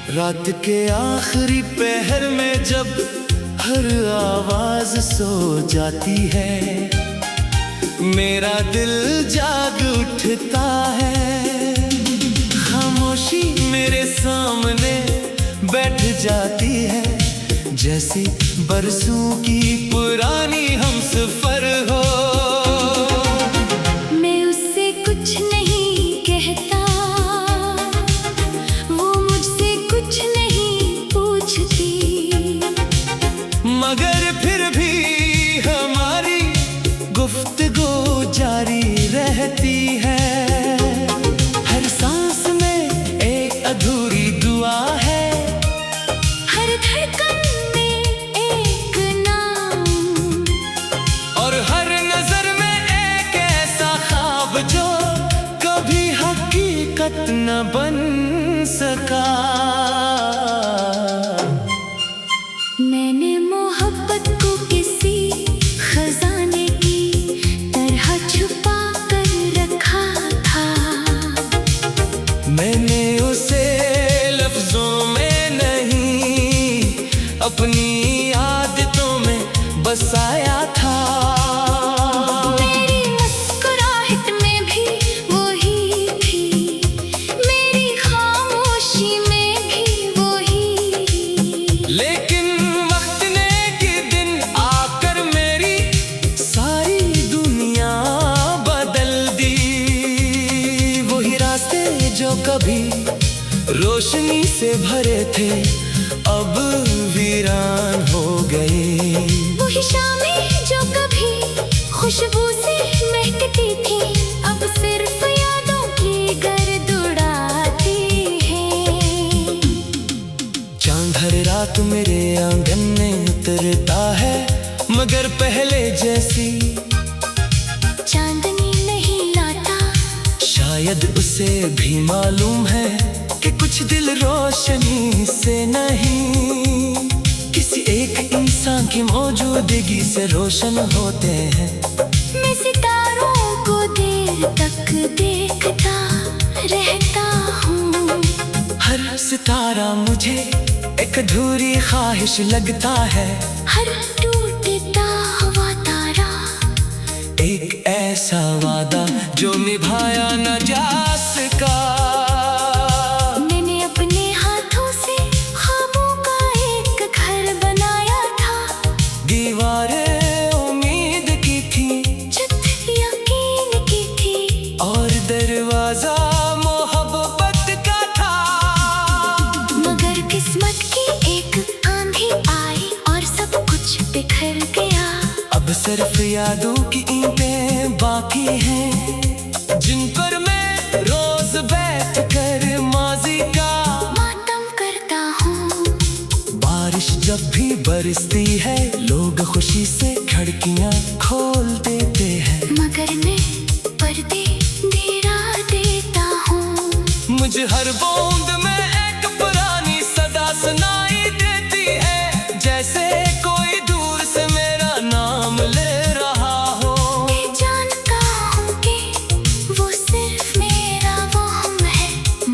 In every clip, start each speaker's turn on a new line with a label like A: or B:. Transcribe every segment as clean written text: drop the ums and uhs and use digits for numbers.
A: रात के आखिरी पहर में जब हर आवाज सो जाती है, मेरा दिल जाग उठता है। खामोशी मेरे सामने बैठ जाती है, जैसे बरसों की पुरानी हमसफर हो।
B: मैं उससे कुछ नहीं कहता, वो मुझसे कुछ नहीं पूछती,
A: मगर फिर भी हमारी गुफ्तगू जारी रहती है। हर सांस में एक अधूरी दुआ है,
B: हर धड़कन में एक नाम,
A: और हर नजर में एक ऐसा ख्वाब जो कभी हकीकत न बन सका।
B: मैंने मोहब्बत को किसी खजाने की तरह छुपा कर रखा था।
A: मैंने उसे लफ्जों में नहीं, अपनी आदतों में बसाया था।
B: मेरी मुस्कुराहट में भी वही थी, मेरी खामोशी में भी वही।
A: लेकिन वक्त ने के दिन आकर मेरी सारी दुनिया बदल दी। वही रास्ते जो कभी रोशनी से भरे थे, अब वीरान हो गए।
B: वही शामें जो कभी खुशबू से महकती थी, अब सिर्फ यादों की गर्द उड़ाती है।
A: चांद हर रात मेरे आंगन में उतरता है, मगर पहले जैसी
B: चांदनी नहीं लाता।
A: शायद उसे भी मालूम है कि कुछ दिल रोशनी से नहीं, किसी एक इंसान की मौजूदगी से रोशन होते हैं।
B: मैं सितारों को देर तक देखता रहता हूँ।
A: हर सितारा मुझे एक अधूरी ख्वाहिश लगता है।
B: हर टूटता हुआ तारा
A: एक ऐसा वादा जो निभाया न जा सका।
B: मैंने अपने हाथों से ख्वाबों का एक घर बनाया था।
A: दीवारें उम्मीद की थी,
B: छत यकीन की थी,
A: और दरवाजा मोहब्बत का था।
B: मगर किस्मत की एक आंधी आई और सब कुछ बिखर गया।
A: अब सिर्फ यादों की ईंटें बाकी हैं, जिन पर मैं रोज बैठकर माजी का
B: मातम करता हूँ।
A: बारिश जब भी बरसती है, लोग खुशी से खिड़कियां खोल देते हैं,
B: मगर मैं पर्दे गिरा देता हूँ।
A: मुझे हर बूंद में एक पुरानी सदा सुनाई देती है, जैसे कोई दूर से मेरा नाम ले रहा हो।
B: मैं जानता हूँ कि वो सिर्फ मेरा वहम है,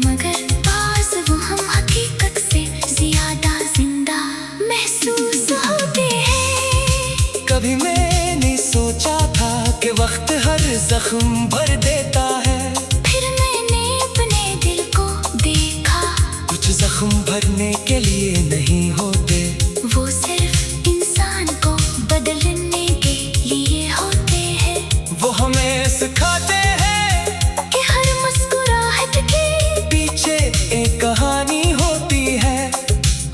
B: मगर पास वो हम हकीकत से ज्यादा जिंदा महसूस होते हैं।
A: कभी मैंने सोचा था कि वक्त हर जख्म भर देता है,
B: फिर मैंने अपने दिल को देखा,
A: कुछ जख्म भरने के लिए नहीं होते,
B: वो सिर्फ इंसान को बदलने के लिए होते हैं।
A: वो हमें सिखाते हैं
B: कि हर मुस्कुराहट के
A: पीछे एक कहानी होती है,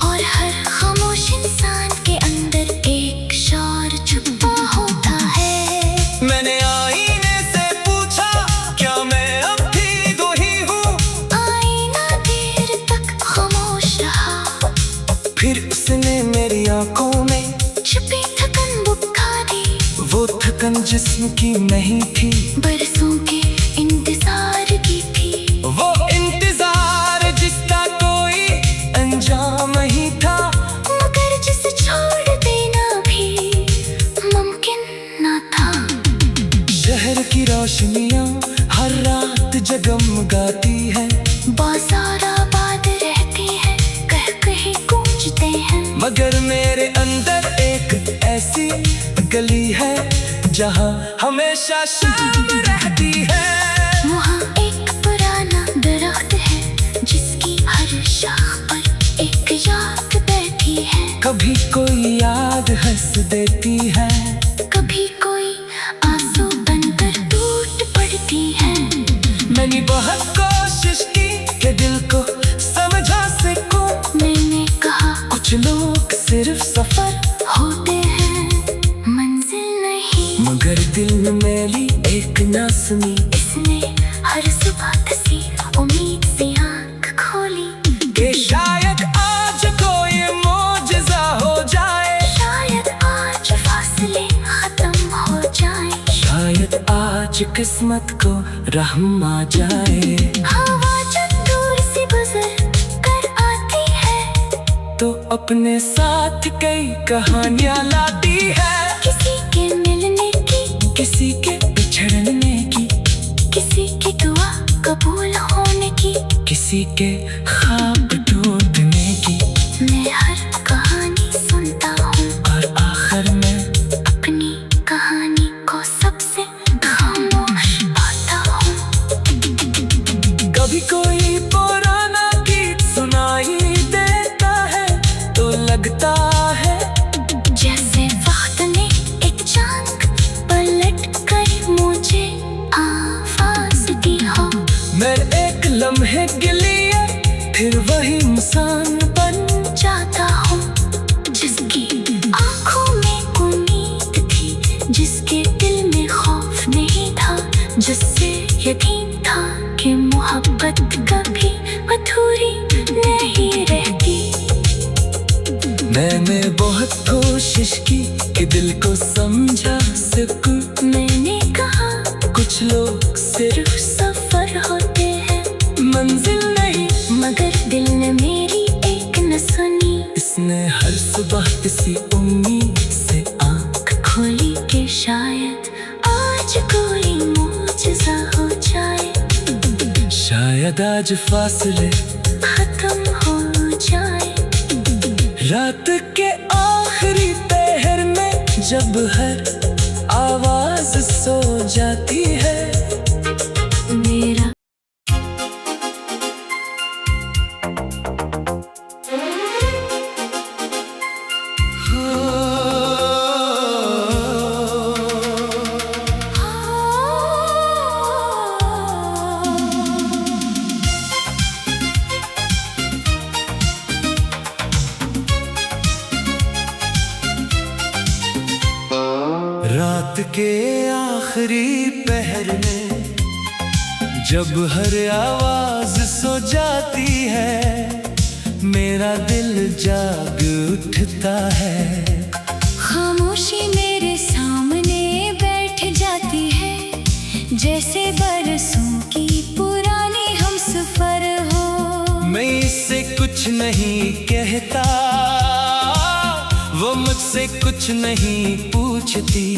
B: और हर खामोश इंसान के अंदर एक शौर छुपा होता है।
A: मैंने आईने से पूछा, क्या मैं अब भी वही हूँ?
B: आईना देर तक खामोश रहा,
A: फिर उसने मेरी आंखों में
B: छुपी थकन बुझा दी।
A: वो थकन जिस्म की नहीं थी,
B: बरसों के इंतजार की थी।
A: वो इंतजार जिसका कोई अंजाम ही था,
B: मगर जिसे छोड़ देना भी मुमकिन न था।
A: शहर की रोशनियां हर रात जगमगाती है,
B: बाजार आबाद रहती है,
A: मगर मेरे अंदर एक ऐसी गली है जहाँ हमेशा शाम रहती है।
B: वहाँ एक पुराना दरख्त है जिसकी हर शाख पर एक याद बैठी है।
A: कभी कोई याद हंस देती है,
B: कभी कोई आंसू बनकर टूट पड़ती है।
A: मैंने बहुत कोशिश की कि दिल को समझा सकूं।
B: मैंने कहा
A: कुछ लोग सिर्फ सफर
B: होते हैं, मंजिल नहीं।
A: मगर दिल में मेरी एक ना सुनी,
B: इसने हर सुबह हंसी उम्मीद से आँख खोली
A: कि शायद आज कोई मौजज़ा हो जाए,
B: शायद आज फासले खत्म हो जाए,
A: शायद आज किस्मत को रहम आ जाए।
B: हवा जब दूर से गुजर कर आती है
A: तो अपने साथ कई कहानियां लाती है,
B: किसी के मिलने की,
A: किसी के बिछड़ने की,
B: किसी की दुआ कबूल होने की,
A: किसी के ख्वाब टूटने की।
B: मैं हर कहानी सुनता हूँ
A: और आखिर में
B: अपनी कहानी को सबसे खामोश पाता हूँ।
A: कभी कोई पुराना गीत सुनाई देता है तो लगता है
B: जैसे वक्त ने एक चांद पलट कर मुझे आवाज दी हो।
A: मैं एक लम्हे के लिए फिर वही इंसान बन
B: जाता हूँ जिसकी आंखों में उम्मीद थी, जिसके दिल में खौफ नहीं था, जिससे यकीन था कि मोहब्बत कभी अधूरी नहीं रहती।
A: मैंने बहुत कोशिश की कि दिल को समझा सकूं।
B: मैंने कहा
A: कुछ लोग सिर्फ
B: सफर होते हैं,
A: मंजिल नहीं,
B: मगर दिल ने मेरी एक न सुनी।
A: इसने हर सुबह किसी उम्मीद से आँख
B: खोली कि शायद आज कोई मौजज़ा हो जाए,
A: शायद आज फासले
B: खत्म हो जाए।
A: रात के आखिरी पहर में जब हर आवाज सो जाती है।
B: मेरा
A: रात के आखिरी पहर में जब हर आवाज सो जाती है, मेरा दिल जाग उठता है।
B: खामोशी मेरे सामने बैठ जाती है, जैसे बरसों की पुरानी हमसफर हो।
A: मैं इससे कुछ नहीं कहता, वो मुझसे कुछ नहीं पूछती,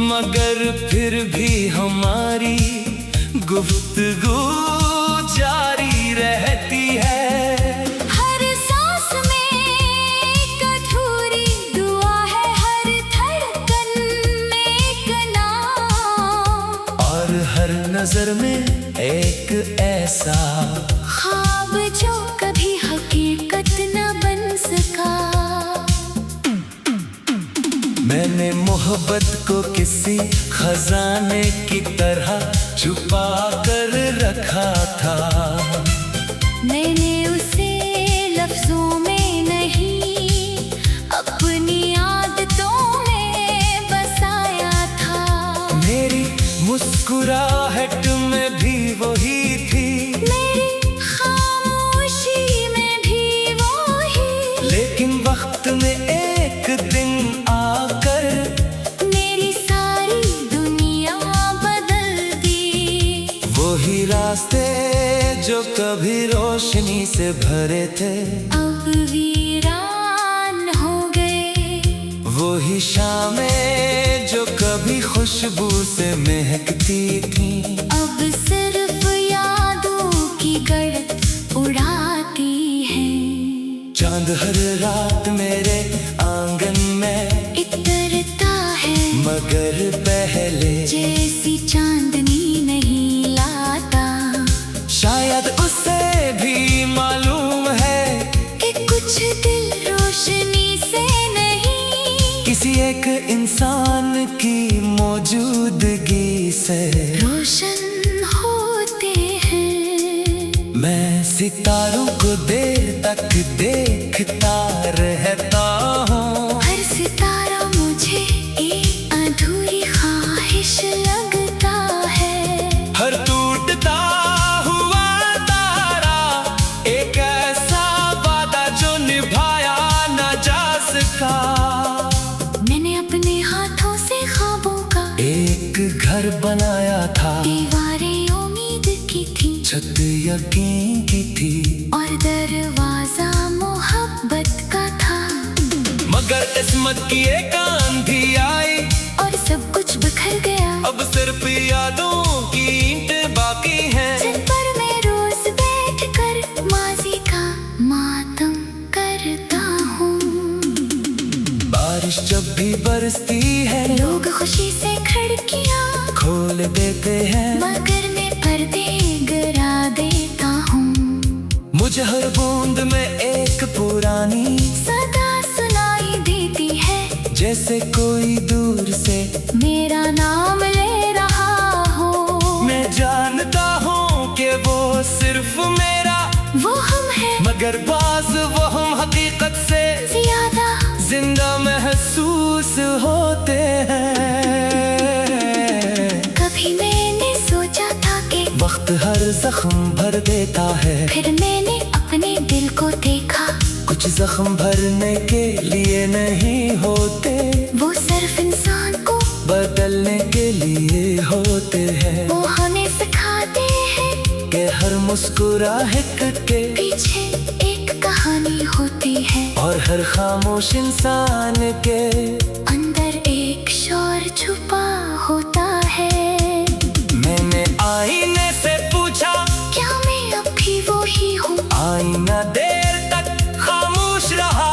A: मगर फिर भी हमारी गुफ्तगू जारी रहती है।
B: हर सांस में एक अधूरी दुआ है, हर धड़कन में एक नाम,
A: और हर नजर में एक ऐसा
B: ख्वाब जो कभी हकीकत न बन सका।
A: मैंने मोहब्बत को किसी खजाने की तरह छुपा कर रखा था।
B: मैंने उसे लफ्जों में नहीं, अपनी आदतों में बसाया था।
A: मेरी मुस्कुराहट में भी वही थी,
B: मेरी खामोशी में भी वही,
A: लेकिन वक्त में एक दिन आकर
B: मेरी सारी दुनिया बदल दी।
A: वही रास्ते जो कभी रोशनी से भरे थे,
B: अब वीरान हो गए।
A: वही शामें जो कभी खुशबू से महकती थी,
B: अब सिर्फ यादों की गड़त उड़ाती है।
A: चांद चांद हर रात मेरे आंगन में
B: इतरता है,
A: मगर पहले
B: जैसी चांदनी नहीं लाता।
A: शायद उसे भी मालूम है
B: कि कुछ दिल रोशनी से नहीं,
A: किसी एक इंसान की मौजूदगी से
B: रोशन होते हैं।
A: मैं सितारों को देर तक देखता रहता हूँ।
B: हर सितारा मुझे एक अधूरी ख्वाहिश लगता है।
A: हर टूटता हुआ तारा एक ऐसा वादा जो निभाया न जा सका।
B: मैंने अपने हाथों से ख्वाबों का
A: एक घर बनाया था,
B: दीवारें उम्मीद की थी,
A: छत यकीन की थी,
B: और दरवाजा मोहब्बत का था।
A: मगर किस्मत की एक आंधी आई
B: और सब कुछ बिखर गया।
A: अब सिर्फ यादों की ईंट बाकी हैं,
B: जिन पर मैं रोज बैठकर माजी का मातम करता हूँ।
A: बारिश जब भी बरसती है
B: लोग खुशी से खिड़कियाँ
A: खोल देते हैं,
B: मगर मैं पर्दे गिरा देता हूँ।
A: मुझे हर बूंद में एक पुरानी
B: सदा सुनाई देती है,
A: जैसे कोई दूर से
B: मेरा नाम ले रहा हो।
A: मैं जानता हूँ कि वो सिर्फ मेरा
B: वो हम हैं,
A: मगर बाज वो हम हकीकत से
B: ज्यादा
A: जिंदा महसूस होते हैं।
B: कभी मैंने सोचा था कि
A: वक्त हर जख्म भर देता है,
B: फिर मैंने अपने दिल को देखा।
A: कुछ जख्म भरने के लिए नहीं होते,
B: वो सिर्फ इंसान को
A: बदलने के लिए होते हैं।
B: वो हमें सिखाते हैं
A: कि हर मुस्कुराहट के
B: पीछे एक कहानी होती है,
A: और हर खामोश इंसान के
B: अंदर एक शोर छुपा होता है।
A: मैंने आईने से पूछा,
B: क्या मैं अब भी वो ही हूँ?
A: आईना देर तक खामोश रहा,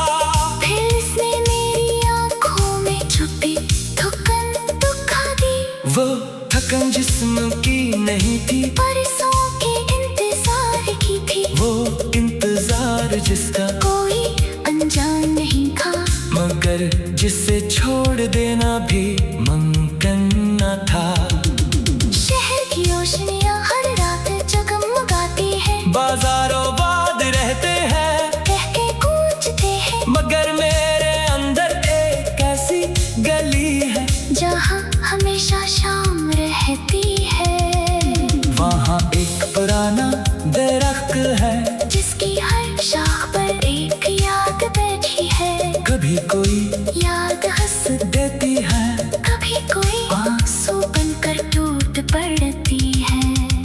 B: फिर इसने मेरी आँखों में छुपी थकन दुखा दी।
A: वो थकन जिस्म की नहीं थी,
B: परसों के इंतजार की थी,
A: वो इंतजार जिसका
B: कोई अनजान नहीं था,
A: मगर जिसे छोड़ देना भी मुमकिन न था।
B: शहर की रोशनियाँ हर रात जगमगाती हैं,
A: बाजारों बाद रहते हैं,
B: कह के गूंजते हैं,
A: मगर मेरे अंदर एक ऐसी गली है
B: जहाँ हमेशा शाम रहती है।
A: वहाँ एक पुराना दरख्त है,
B: जिसकी हर शाख पर एक याद बैठी है।
A: कभी कोई
B: याद हंस
A: देती है,
B: कभी कोई आंसू बनकर टूट पड़ती है।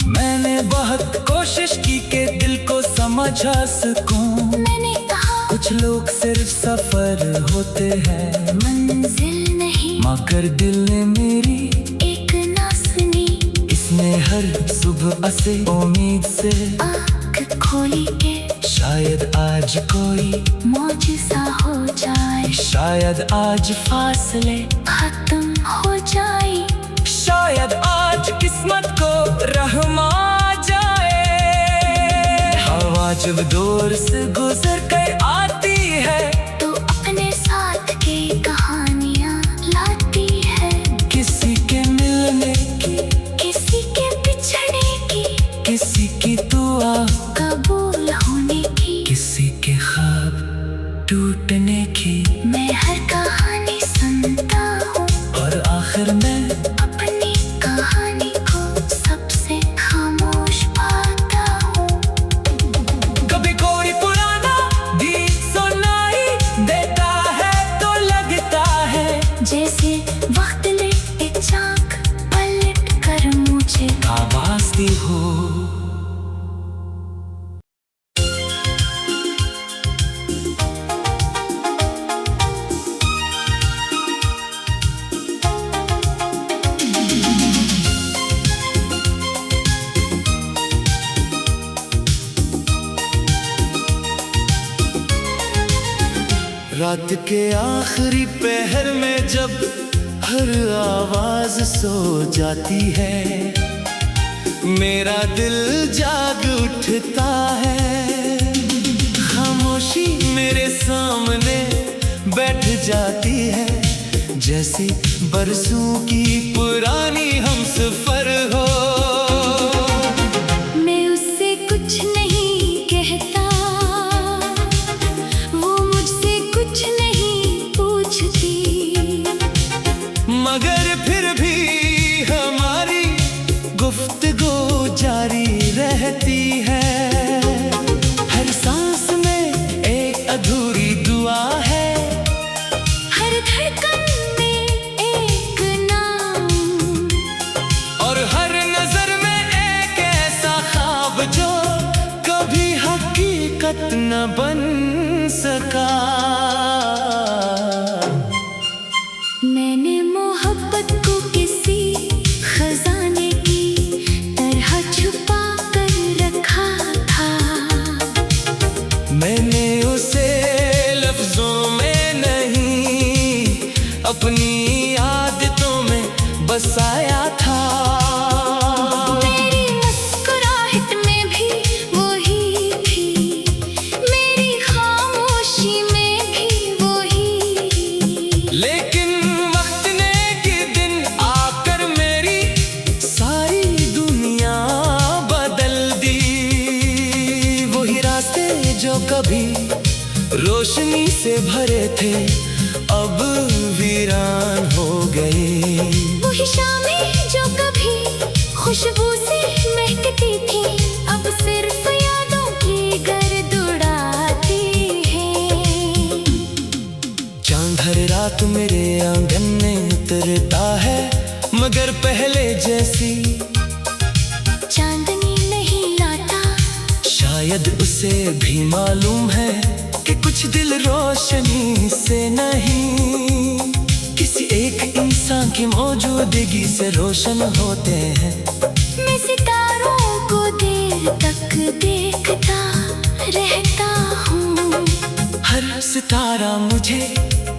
A: मैंने बहुत कोशिश की कि दिल को समझा सकूं।
B: मैंने कहा
A: कुछ लोग सिर्फ सफर होते हैं,
B: मंजिल नहीं,
A: मगर दिल ने मेरी
B: एक ना सुनी।
A: इसने हर सुबह से उम्मीद से
B: आँख खोली के
A: शायद आज कोई
B: मौजिज़ा हो जाए,
A: शायद आज फासले
B: खत्म हो जाए,
A: शायद आज किस्मत को रहमा जाए। हवा जब दूर से गुजर कर आती है,
B: तो अपने साथ की कहानियाँ लाती है।
A: किसी के मिलने की,
B: किसी के बिछड़ने की,
A: किसी की दुआ,
B: कबूल होने की,
A: किसी के ख्वाब टूटने की।
B: मैं हर कहानी सुनता हूँ,
A: और आखिर में
B: अपनी कहानी को सबसे खामोश पाता हूँ।
A: कभी कोई पुराना गीत सुनाई देता है तो लगता है
B: जैसे वक्त ने एक झांक पलट कर मुझे
A: आवाज दी हो। रात के आखिरी पहर में जब हर आवाज सो जाती है, मेरा दिल जाग उठता है। खामोशी मेरे सामने बैठ जाती है, जैसे बरसों की पुरानी हमसफर हो।
B: मैं उससे कुछ नहीं कहता, वो मुझसे कुछ नहीं पूछती,
A: मगर फिर भी हमारी गुफ्तगू जारी रहती है। हर सांस में एक अधूरी दुआ है,
B: हर धड़कन में एक नाम,
A: और हर नजर में एक ऐसा ख्वाब जो कभी हकीकत न बन सका।
B: मैंने मोहब्बत को किसी खजाने की तरह छुपा कर रखा था।
A: मैंने उसे लफ्जों में नहीं, अपनी आदतों में बसाया था।
B: मेरी मुस्कुराहट में भी वही थी, मेरी खामोशी में भी वही।
A: लेकिन वक्त ने के दिन आकर मेरी सारी दुनिया बदल दी। वही रास्ते जो कभी रोशनी से भरे थे, अब वीरान हो गए।
B: वही शामें जो कभी खुशबू से महकती थी, अब सिर्फ यादों की गर्द उड़ाती है।
A: चांद हर रात मेरे आंगन में उतरता है, मगर पहले जैसी
B: चांदनी नहीं लाता।
A: शायद उसे भी मालूम है कि कुछ दिल रोशनी से नहीं, किसी एक इंसान की मौजूदगी से रोशन होते हैं।
B: मैं सितारों को देर तक देखता रहता हूँ,
A: हर सितारा मुझे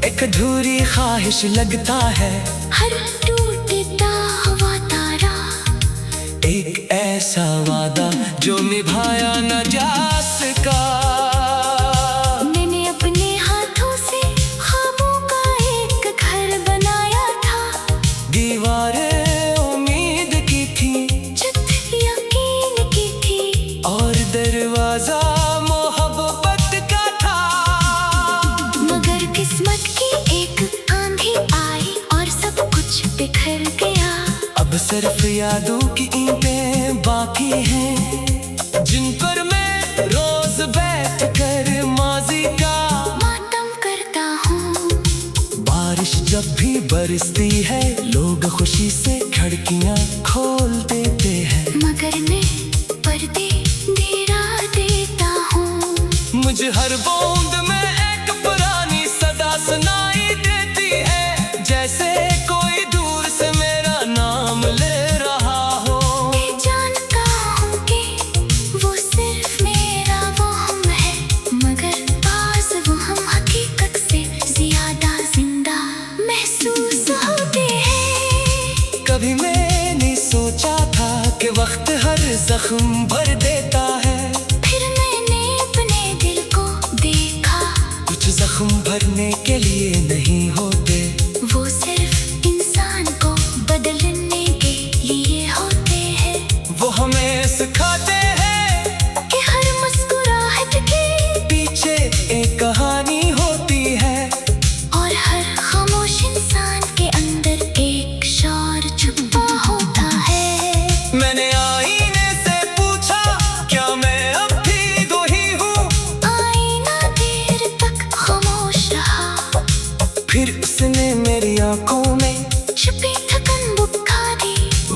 A: एक अधूरी ख्वाहिश लगता है।
B: हर टूटता हुआ तारा
A: एक ऐसा वादा जो निभाया न जा सका।
B: मैंने अपने हाथों से ख्वाबों का एक घर बनाया था।
A: दीवारें उम्मीद की थी,
B: छत यकीन की थी,
A: और दरवाजा मोहब्बत का था।
B: मगर किस्मत की एक आंधी आई और सब कुछ बिखर गया।
A: अब सिर्फ यादों की ईंटें बाकी हैं, जिन पर मैं रोज बैठ कर माजी का
B: मातम करता हूँ।
A: बारिश जब भी बरसती है, लोग खुशी से खिड़कियां खोल देते हैं,
B: मगर मैं पर्दे गिरा देता हूँ।
A: मुझे हर बूंद में एक पुरानी सदा सुनाई देती है, जैसे कोई दूर से मेरा नाम ले रहा हो।
B: मैं जानता हूँ कि वो सिर्फ मेरा वहम है, मगर पास वो हम हकीकत से ज्यादा जिंदा महसूस होते हैं।
A: कभी मैंने सोचा था कि वक्त हर जख्म भर देता है,
B: फिर मैंने अपने दिल को देखा,
A: कुछ जख्म भरने के लिए नहीं होते,
B: वो सिर्फ इंसान को बदलने के लिए होते हैं।
A: वो हमें सिखाते हैं
B: कि हर मुस्कुराहट के
A: पीछे एक कहानी होती है,
B: और हर खामोश इंसान के अंदर एक शौर छुपा होता है।
A: मैंने आईने से पूछा, क्या मैं अब भी वही हूँ?
B: आईना देर तक खामोश रहा,
A: फिर उसने मेरी आंखों में
B: छुपी थकन बुझा दी।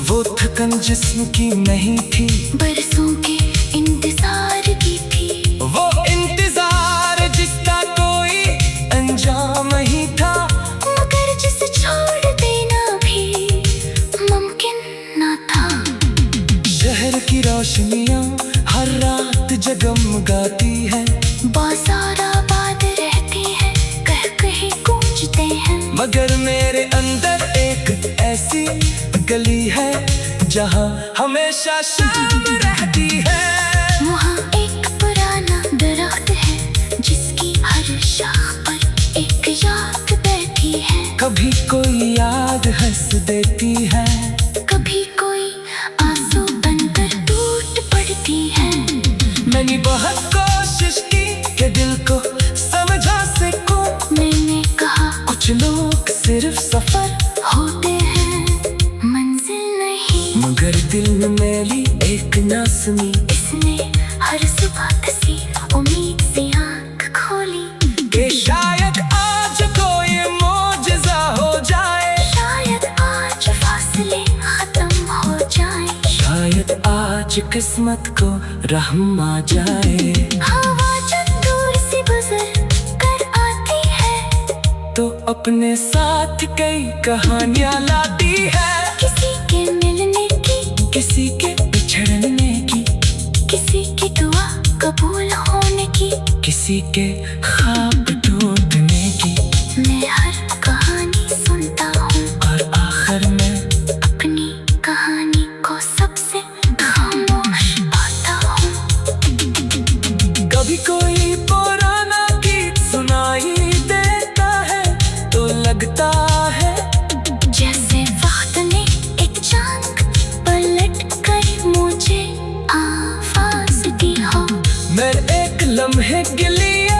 A: वो थकन जिस्म की नहीं थी,
B: बरसों के इंतजार की थी।
A: वो इंतजार जिसका कोई अंजाम नहीं था,
B: मगर जिसे छोड़ देना भी मुमकिन न था।
A: शहर की रोशनियां हर रात जगमगाती है,
B: बाजार आबाद रहती है, कह
A: जहाँ हमेशा शाम रहती है।
B: वहाँ एक पुराना दरख्त है जिसकी हर शाख पर एक याद बैठी है।
A: कभी कोई याद हंस देती है,
B: कभी कोई आंसू बनकर टूट पड़ती है।
A: मैंने बहुत कोशिश की कि दिल को समझा सकूं।
B: मैंने कहा
A: कुछ लोग सिर्फ सफर
B: होते हैं, मंजिल नहीं।
A: मगर दिल में मेरी एक ना सुनी,
B: इसने हर सुबह किसी उम्मीद से आँख खोली
A: कि शायद आज कोई मौजज़ा हो जाए।
B: शायद आज फासले खत्म हो जाए।
A: शायद आज किस्मत को रहम आ जाए।
B: हवा जब दूर से गुजर कर आती है
A: तो अपने साथ कई कहानियां लाती है।
B: किसी के मिलने की,
A: किसी के बिछड़ने की,
B: किसी की दुआ कबूल होने की,
A: किसी के ख्वाब टूटने की।
B: मैं हर कहानी सुनता हूँ
A: और आखिर में
B: अपनी कहानी को सबसे खामोश पाता हूँ।
A: कभी कोई पुराना गीत सुनाई देता है तो लगता है
B: जैसे वक्त ने एक चांद पलट कर मुझे आवाज दी हो।
A: मैं एक लम्हे के लिए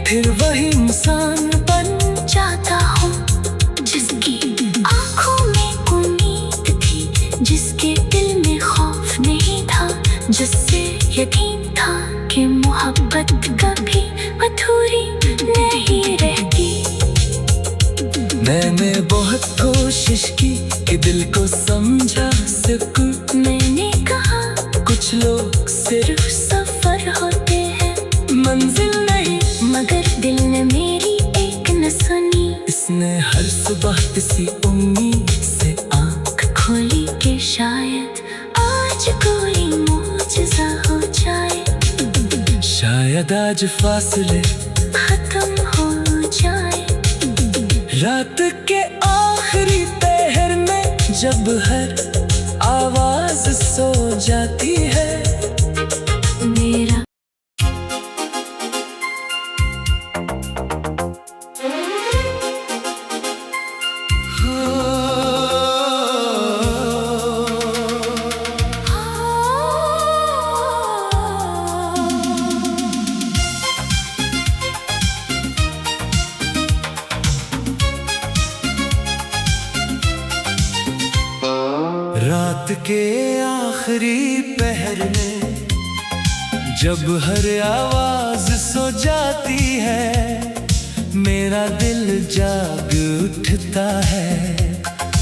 A: फिर वही इंसान बन
B: जाता हूँ जिसकी आंखों में उम्मीद थी, जिसके दिल में खौफ नहीं था, जिससे यकीन था कि मोहब्बत कभी अधूरी नहीं रहती।
A: मैंने बहुत कोशिश की कि दिल को समझा सकूं।
B: मैंने कहा
A: कुछ लोग सिर्फ
B: सफर होते हैं,
A: मंजिल नहीं।
B: मगर दिल ने मेरी एक न सुनी।
A: इसने हर सुबह किसी उम्मीद से आँख
B: खोली कि शायद आज कोई मौजज़ा हो जाए।
A: शायद आज फासले
B: खत्म हो जाए।
A: रात के आखिरी पहर में जब हर आवाज सो जाती है।
B: मेरा
A: रात के आखिरी पहर में जब हर आवाज सो जाती है, मेरा दिल जाग उठता है।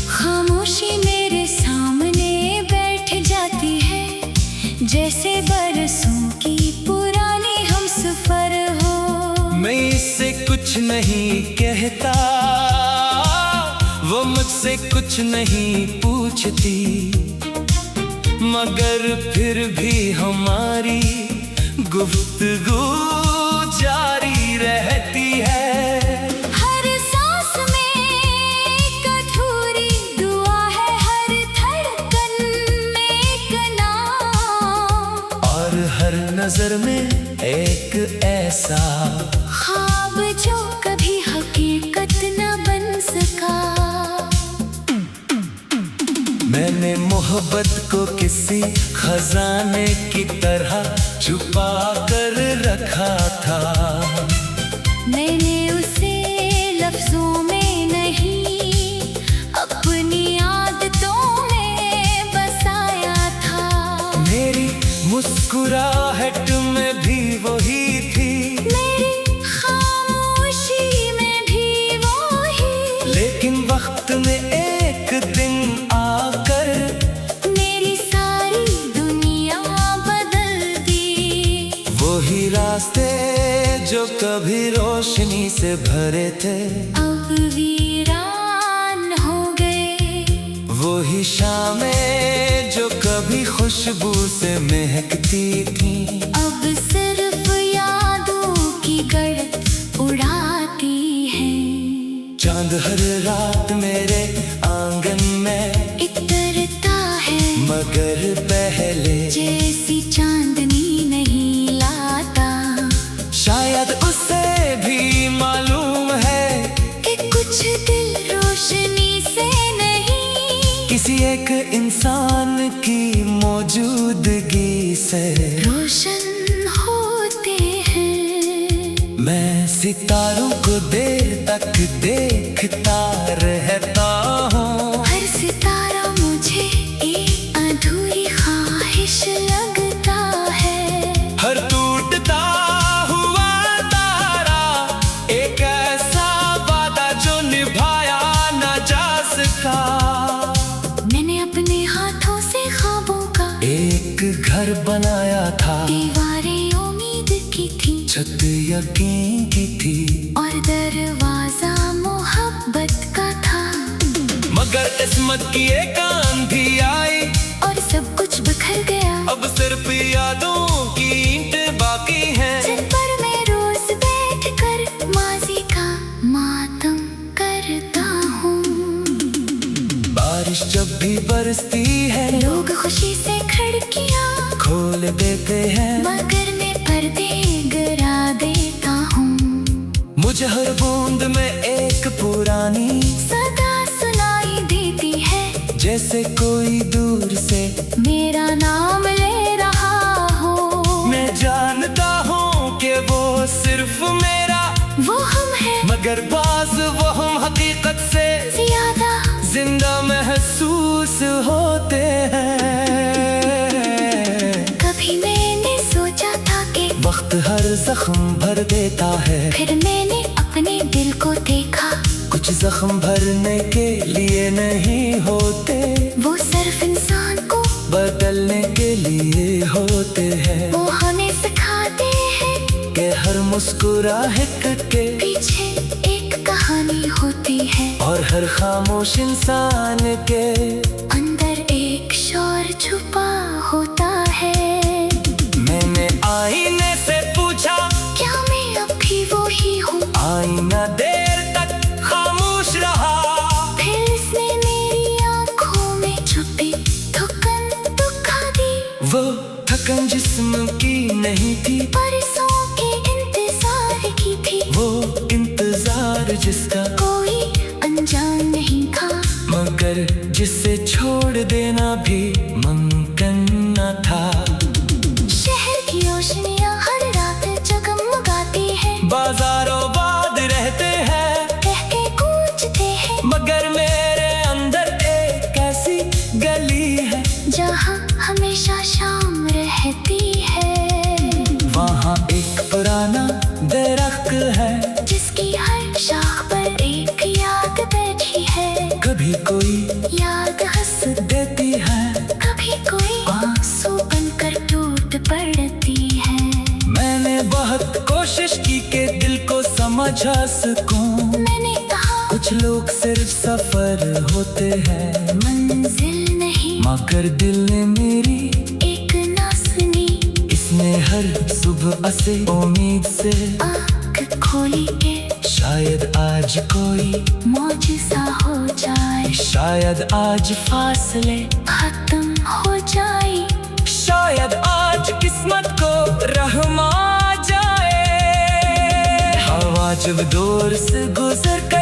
B: खामोशी मेरे सामने बैठ जाती है, जैसे बरसों की पुरानी हम सफर हो।
A: मैं इससे कुछ नहीं कहता, वो मुझसे कुछ नहीं पूछती, मगर फिर भी हमारी गुफ्तगू जारी रहती है।
B: हर सांस में एक अधूरी दुआ है, हर धड़कन में एक नाम,
A: और हर नजर में एक ऐसा
B: ख्वाब जो कभी हकीकत न बन सका।
A: मैंने मोहब्बत को किसी खजाने की तरह छुपा कर रखा था।
B: मैंने उसे लफ्जों में नहीं, अपनी आदतों में बसाया था।
A: मेरी मुस्कुराहट में भी वही थी,
B: मेरी खामोशी में भी वही।
A: लेकिन वक्त ने एक दिन आकर
B: मेरी सारी दुनिया बदल दी।
A: वही रास्ते जो कभी रोशनी से भरे थे,
B: अब वीरान हो गए।
A: वही शामें जो कभी खुशबू से महकती थी,
B: अब सिर्फ यादों की गड़त उड़ाती है।
A: चांद हर रात मेरे आंगन में
B: इतरता है,
A: मगर पहले
B: जैसी चांदनी नहीं लाता।
A: शायद उसे भी मालूम है
B: कि कुछ दिल रोशनी से नहीं,
A: किसी एक इंसान की मौजूदगी से
B: रोशन होते हैं।
A: मैं सितारों को देर तक देखता रहता हूँ।
B: हर सितारा मुझे एक अधूरी ख्वाहिश लगता है।
A: हर टूटता हुआ तारा एक ऐसा वादा जो निभाया न जा सका।
B: मैंने अपने हाथों से ख्वाबों का
A: एक घर बनाया था,
B: दीवारें उम्मीद की थी,
A: छत यकीन की थी,
B: और दरवाजा मोहब्बत का था।
A: मगर किस्मत की एक आंधी आई
B: और सब कुछ बिखर गया।
A: अब सिर्फ यादों की ईंटें बाकी हैं,
B: जिन पर मैं रोज बैठकर माजी का मातम करता हूँ।
A: बारिश जब भी बरसती है
B: लोग खुशी से खिड़कियाँ
A: खोल देते हैं,
B: मगर मैं पर्दे गिरा देता हूँ।
A: मुझे हर बूंद में एक पुरानी
B: सदा सुनाई देती है,
A: जैसे कोई दूर से
B: मेरा नाम ले रहा हो।
A: मैं जानता हूँ कि वो सिर्फ मेरा
B: वो हम हैं,
A: मगर बाज वो हम हकीकत से
B: ज्यादा
A: जिंदा महसूस होते हैं।
B: कभी मैंने सोचा था कि
A: वक्त हर जख्म भर देता है,
B: फिर मैंने अपने दिल को देखा।
A: कुछ जख्म भरने के लिए नहीं होते,
B: वो सिर्फ इंसान को
A: बदलने के लिए होते हैं।
B: वो हमें सिखाते हैं
A: कि हर मुस्कुराहट के
B: पीछे एक कहानी होती है,
A: और हर खामोश इंसान के
B: अंदर एक शोर छुपा होता है।
A: मैंने आईने से पूछा,
B: क्या मैं अब भी वो ही हूँ?
A: आईना देर तक खामोश रहा,
B: फिर इसने मेरी आँखों में छुपी थकन दिखा दी।
A: वो थकन जिस्म की नहीं थी,
B: बरसों के इंतजार की थी,
A: वो इंतजार जिसका
B: कोई अनजान नहीं था,
A: मगर जिसे छोड़ देना भी मुमकिन न था।
B: शहर की रोशनियाँ हर रात जगमगाती हैं,
A: बाजारों बाद रहते हैं,
B: कह के गूंजते हैं,
A: मगर मेरे अंदर एक ऐसी गली है
B: जहाँ हमेशा शाम रहती है।
A: वहाँ एक पुराना दरख्त है,
B: जिसकी हर शाख पर एक याद बैठी है।
A: कभी कोई
B: याद हंस
A: देती है,
B: कभी कोई आंसू बनकर टूट पड़ती है।
A: मैंने बहुत कोशिश की कि दिल को समझा सकूं।
B: मैंने कहा
A: कुछ लोग सिर्फ सफर होते हैं,
B: मंजिल नहीं,
A: मगर दिल ने मेरी
B: एक ना सुनी।
A: इसने हर सुबह से उम्मीद से
B: आँख खोली के
A: शायद आज कोई
B: मौजज़ा हो जाए,
A: शायद आज फासले
B: खत्म हो जाए,
A: शायद आज किस्मत को रहम आ जाए। हवा जब दूर से गुजर कर